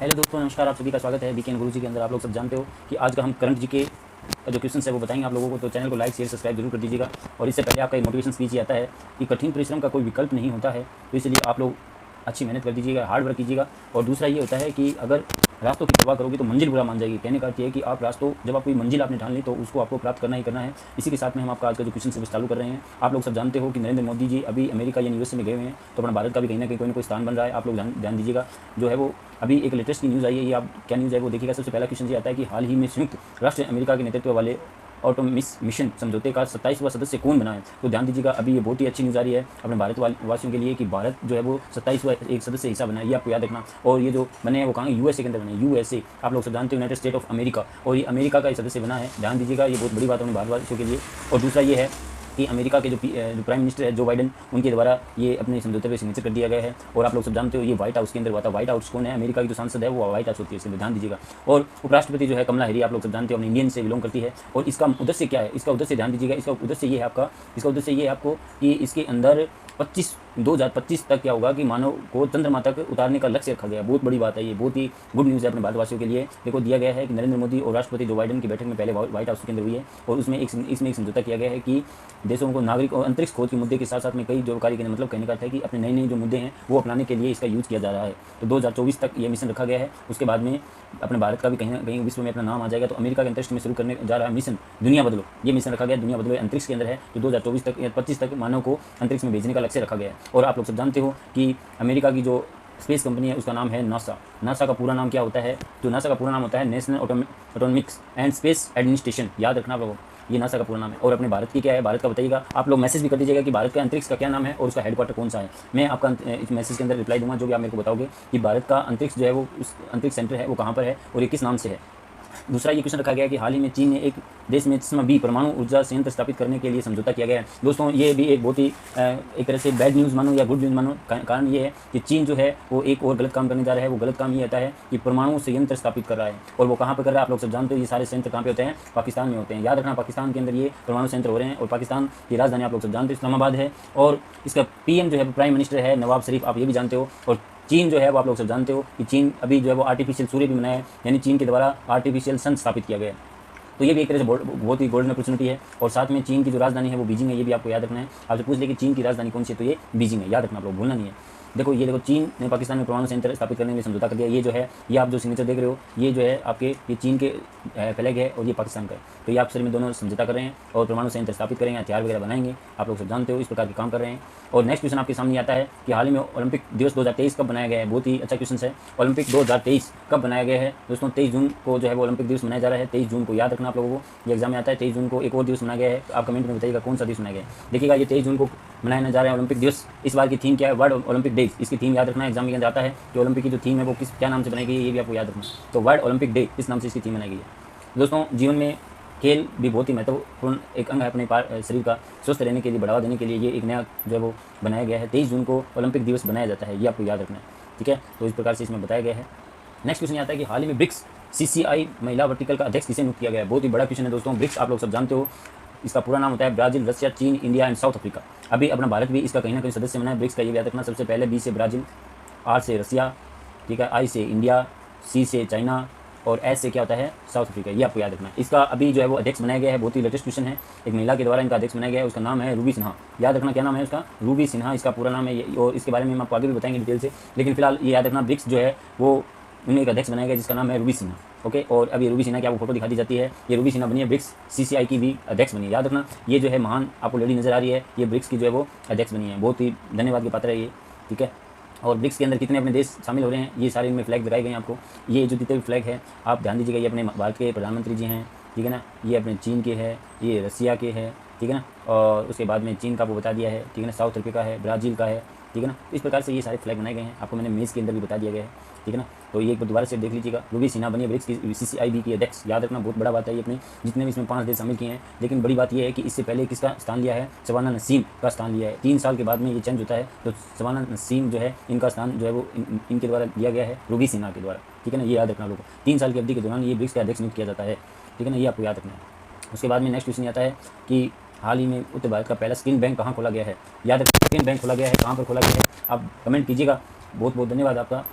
Hello दोस्तों, नमस्कार। आप सभी का स्वागत है वीकेंड गुरुजी के अंदर। आप लोग सब जानते हो कि आज का हम करंट जी के जो क्वेश्चन है वो बताएंगे आप लोगों को। तो चैनल को लाइक शेयर सब्सक्राइब जरूर कर दीजिएगा। और इससे पहले आपका एक मोटिवेशन स्पीच आता है कि कठिन परिश्रम का कोई विकल्प नहीं होता है, तो इसलिए आप लोग अच्छी मेहनत कर दीजिएगा, हार्ड वर्क कीजिएगा। और दूसरा ये होता है कि अगर रास्तों की परवाह करोगे तो मंजिल बुरा मान जाएगी। कहने का अर्थ ये है कि आप रास्तों जब आप कोई मंजिल आपने ठान ली तो उसको आपको प्राप्त करना ही करना है। इसी के साथ में हम आपका आज का जो क्वेश्चन सर्विस चालू कर रहे हैं। आप लोग सब जानते हो कि नरेंद्र मोदी जी अभी अमेरिका या यूएसए में गए हुए हैं, तो अपना भारत का भी कहीं ना कहीं कोई ना कोई स्थान बन रहा है। आप लोग ध्यान दीजिएगा। जो है वो अभी एक लेटेस्ट की न्यूज़ आई है, ये आप क्या न्यूज़ है वो देखिएगा। सबसे पहला क्वेश्चन ये आता है कि हाल ही में संयुक्त राष्ट्र अमेरिका के नेतृत्व वाले ऑटोमिस मिशन समझौते का 27वां सदस्य कौन बना है। तो ध्यान दीजिएगा, अभी ये बहुत ही अच्छी न्यूज़ आ रही है अपने भारत वासियों के लिए कि भारत जो है वो 27वां एक सदस्य हिस्सा बना है। ये आपको याद रखना। और ये जो बने हैं वो कहाँ, यूएसए के अंदर बने। यूएसए आप लोग सब जानते हो, यूनाइटेड स्टेट ऑफ अमेरिका, और ये अमेरिका का एक सदस्य बना है। ध्यान दीजिएगा, ये बहुत बड़ी बात है अपने भारतवासियों के लिए। और दूसरा ये है कि अमेरिका के जो प्राइम मिनिस्टर है जो बाइडन, उनके द्वारा ये अपने समझौते पर सिग्नेचर कर दिया गया है। और आप लोग सब जानते हो ये व्हाइट हाउस के अंदर हुआ था। व्हाइट हाउस कौन है, अमेरिका की जो सांसद है वो व्हाइट हाउस होती है, इसके ध्यान दीजिएगा। और उपराष्ट्रपति जो है कमला हैरिस, आप लोग सब जानते हो, अपने इंडियन से बिलोंग करती है। और इसका उद्देश्य क्या है, इसका उद्देश्य ध्यान दीजिएगा। इसका उद्देश्य ये है आपका, इसका उद्देश्य ये है आपको कि इसके अंदर 2025 तक क्या होगा कि मानव को चंद्रमा तक उतारने का लक्ष्य रखा गया। बहुत बड़ी बात है, ये बहुत ही गुड न्यूज़ है अपने भारतवासियों के लिए। देखो दिया गया है कि नरेंद्र मोदी और राष्ट्रपति जो बाइडन की बैठक में पहले व्हाइट हाउस के अंदर हुई है, और इसमें एक समझौता किया गया है कि देशों को नागरिक और अंतरिक्ष खोज के मुद्दे के साथ साथ में कई जो कार्य करने, मतलब कहने का है कि अपने नए नए जो मुद्दे हैं वो अपनाने के लिए इसका यूज़ किया जा रहा है। तो 2024 तक ये मिशन रखा गया है। उसके बाद में अपने भारत का भी कहीं ना कहीं विश्व में अपना नाम आ जाएगा। तो अमेरिका के अंतरिक्ष में शुरू करने जा रहा है मिशन दुनिया बदलो। ये मिशन रखा गया दुनिया बदलो, अंतरिक्ष के अंदर है। तो 2024 तक या 25 तक मानव को अंतरिक्ष में भेजने का लक्ष्य रखा गया है। और आप लोग सब जानते हो कि अमेरिका की जो स्पेस कंपनी है उसका नाम है नासा। नासा का पूरा नाम क्या होता है, तो नासा का पूरा नाम होता है national Atomics and space administration. याद रखना आप लोगों, ये नासा का पूरा नाम है। और अपने भारत की क्या है, भारत का बताइएगा। आप लोग मैसेज भी कर दीजिएगा कि भारत का अंतरिक्ष का क्या नाम है और उसका हेडक्वार्टर कौन सा है। मैं आपका इस मैसेज के अंदर रिप्लाई दूंगा, जो भी आप मेरे को बताओगे कि भारत का अंतरिक्ष जो है वो उस अंतरिक्ष सेंटर है वो कहाँ पर है और ये किस नाम से है। दूसरा ये क्वेश्चन रखा गया कि हाल ही में चीन ने एक देश में जिसमें भी परमाणु ऊर्जा संयंत्र स्थापित करने के लिए समझौता किया गया है। दोस्तों ये भी एक बहुत ही एक तरह से बैड न्यूज़ मानो या गुड न्यूज़ मानो। कारण ये है कि चीन जो है वो एक और गलत काम करने जा रहा है। वो गलत काम ये होता है कि परमाणु संयंत्र स्थापित कर रहा है। और वो कहाँ पर कर रहा है, आप लोग सब जानते हो। ये सारे संयंत्र कहाँ पे होते हैं, पाकिस्तान में होते हैं। याद रखना, पाकिस्तान के अंदर ये परमाणु संयंत्र हो रहे हैं। और पाकिस्तान की राजधानी आप लोग सब जानते हो इस्लामाबाद है। और इसका पीएम जो है प्राइम मिनिस्टर है नवाब शरीफ, आप ये भी जानते हो। और चीन जो है वो आप लोग सब जानते हो कि चीन अभी जो है वो आर्टिफिशियल सूर्य भी बनाया है, यानी चीन के द्वारा आर्टिफिशियल सन स्थापित किया गया है। तो ये भी एक तरह से बहुत ही गोल्डन अपॉर्चुनिटी है। और साथ में चीन की जो राजधानी है वो बीजिंग है, ये भी आपको याद रखना है। आपसे पूछ ले कि चीन की राजधानी कौन सी है, तो ये बीजिंग है। याद रखना आप लोग, भूलना नहीं है। देखो ये देखो, चीन ने पाकिस्तान में परमाणु संयंत्र स्थापित करने में समझौता कर दिया। ये जो है, ये आप जो सिग्नेचर देख रहे हो, ये जो है आपके ये चीन के फ्लैग है और ये पाकिस्तान का है। तो ये आप सर में दोनों समझौता कर रहे हैं और परमाणु संयंत्र स्थापित करेंगे, हथियार वगैरह बनाएंगे। आप लोग सब जानते हो इस प्रकार के काम कर रहे हैं। और नेक्स्ट क्वेश्चन आपके सामने आता है कि हाल ही में ओलंपिक दिवस 2023 कब बनाया गया है। बहुत ही अच्छा क्वेश्चन है। ओलंपिक 2023 कब बनाया गया है दोस्तों? 23 जून को जो है वो ओलंपिक दिवस मनाया जा रहा है। 23 जून को याद रखना आप लोगों को, ये एग्जाम में आता है। 23 जून को एक और दिवस मनाया गया है। आप कमेंट में बताइएगा कौन सा दिवस मनाया गया है। देखिएगा ये 23 जून को मनाया जा रहा है ओलंपिक दिवस। इस बार की थीम क्या है, वर्ल्ड ओलंपिक डे। इसकी थीम याद रखना, एग्जाम के अंदर आता है कि ओलंपिक की जो थीम है वो क्या नाम से बनाई गई है, ये भी आपको याद रखना। तो वर्ल्ड ओलंपिक डे इस नाम से इसकी थीम बनाई गई है। दोस्तों जीवन में खेल भी बहुत ही महत्वपूर्ण एक अंग है अपने शरीर का स्वस्थ रहने के लिए, बढ़ावा देने के लिए। ये एक नया जो है वो बनाया गया है। 23 जून को ओलंपिक दिवस बनाया जाता है, ये आपको याद रखना है, ठीक है। तो इस प्रकार से इसमें बताया गया है। नेक्स्ट क्वेश्चन आता है कि हाल ही में ब्रिक्स CCI महिला वर्टिकल का अध्यक्ष किसे नियुक्त किया गया है। बहुत ही बड़ा क्वेश्चन है दोस्तों। ब्रिक्स आप लोग सब जानते हो, इसका पूरा नाम होता है ब्राजील, रशिया, चीन, इंडिया एंड साउथ अफ्रीका। अभी अपना भारत भी इसका कहीं ना कहीं सदस्य बना है ब्रिक्स का, ये याद रखना। सबसे पहले B से ब्राज़ील, R से रसिया, ठीक है, I से इंडिया, C से चाइना और S से क्या होता है, साउथ अफ्रीका। ये आपको याद रखना है। इसका अभी जो है वो अध्यक्ष बनाया गया है। बहुत ही लेटेस्ट क्वेश्चन है। एक महिला के द्वारा इनका अध्यक्ष बनाया गया है। उसका नाम है रूबी सिन्हा। याद रखना क्या नाम है उसका, रूबी सिन्हा इसका पूरा नाम है। और इसके बारे में हम आपको आगे भी बताएंगे डिटेल से। लेकिन फिलहाल ये याद रखना, ब्रिक्स जो है वो उन्हें एक अध्यक्ष बनाया गया जिसका नाम है रूबी सिन्हा। ओके, और अभी रूबी सिन्हा की आपको फोटो दिखा दी जाती है। ये रूबी सिन्हा बनी है, ब्रिक्स CCI की भी अध्यक्ष बनी है। याद रखना, ये जो है महान आपको लेडी नजर आ रही है, ये ब्रिक्स की जो है वो अध्यक्ष बनी है। बहुत ही धन्यवाद के पात्र है ये, ठीक है। और ब्रिक्स के अंदर कितने अपने देश शामिल हो रहे हैं, ये सारे इनमें फ्लैग दिखाए गए हैं आपको। ये जो जितने भी फ्लैग है आप ध्यान दीजिएगा, ये अपने भारत के प्रधानमंत्री जी हैं, ठीक है ना। ये अपने चीन के है, ये रसिया के है, ठीक है ना। और उसके बाद में चीन का वो बता दिया है, ठीक है ना। साउथ अफ्रीका है, ब्राज़ील का है, ठीक है ना। इस प्रकार से ये सारे फ्लैग बनाए गए हैं। आपको मैंने मेज़ के अंदर भी बता दिया गया है, ठीक है ना। तो ये एक बार दोबारा से देख लीजिएगा। रूबी सिन्हा बनी है ब्रिक्स की CCI की अध्यक्ष। याद रखना, बहुत बड़ा बात है ये। अपने जितने भी इसमें 5 देश शामिल किए हैं। लेकिन बड़ी बात ये है कि इससे पहले किसका स्थान लिया है, शबाना नसीम का स्थान लिया है। 3 साल के बाद में ये चेंज होता है। तो शबाना नसीम जो है इनका स्थान जो है वो इनके द्वारा लिया गया है, रूबी सिन्हा के द्वारा, ठीक है ना। ये याद रखना लोगों को। 3 साल की अवधि के दौरान ये ब्रिक्स का अध्यक्ष नियुक्त किया जाता है, ठीक है ना। ये आपको याद रखना है। उसके बाद में नेक्स्ट क्वेश्चन आता है कि हाल ही में उत्तर भारत का पहला स्किन बैंक कहाँ खोला गया है। याद रखिए, स्किन बैंक खोला गया है, कहाँ पर खोला गया है, आप कमेंट कीजिएगा। बहुत बहुत धन्यवाद आपका।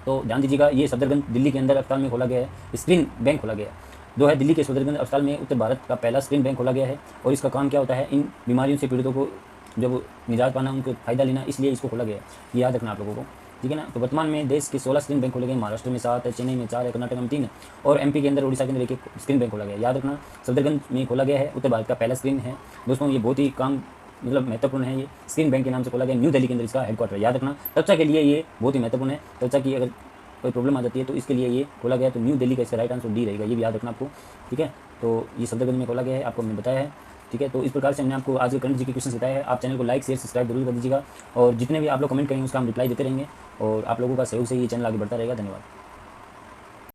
तो ध्यान दीजिएगा, ये सफदरगंज दिल्ली के अंदर अस्पताल में खोला गया है, स्क्रीन बैंक खोला गया है। दो है दिल्ली के सफदरगंज अस्पताल में उत्तर भारत का पहला स्क्रीन बैंक खोला गया है। और इसका काम क्या होता है, इन बीमारियों से पीड़ितों को जब निजात पाना, उनको फ़ायदा लेना, इसलिए इसको खोला गया है। ये याद रखना आप लोगों को, ठीक है ना। तो वर्तमान में देश के 16 स्क्रीन बैंक खोले गए, महाराष्ट्र में 7 है, चेन्नई में 4 है, कर्नाटक में 3 है और एमपी के अंदर, उड़ीसा के अंदर एक स्क्रीन बैंक खोला गया है। याद रखना, सफदरगंज में खोला गया है, उत्तर भारत का पहला स्क्रीन है। दोस्तों ये बहुत ही काम मतलब महत्वपूर्ण है, ये स्क्रीन बैंक के नाम से खोला गया, न्यू दिल्ली के अंदर इसका हेडक्वार्टर है। याद रखना, त्वचा के लिए ये बहुत ही महत्वपूर्ण है। त्वचा की अगर कोई प्रॉब्लम आ जाती है तो इसके लिए ये खोला गया है, तो न्यू दिल्ली का इसका राइट आंसर डी रहेगा, ये भी याद रखना आपको, ठीक है। तो ये सफदरगंज में खोला गया है, आपको हमने बताया है, ठीक है। तो इस प्रकार से हमने आपको आज के करंट जी के क्वेश्चन बताया है। आप चैनल को लाइक शेयर सब्सक्राइब जरूर कर दीजिएगा और जितने भी आप लोग कमेंट करेंगे उसका हम रिप्लाई देते रहेंगे और आप लोगों का सहयोग से ये चैनल आगे बढ़ता रहेगा। धन्यवाद।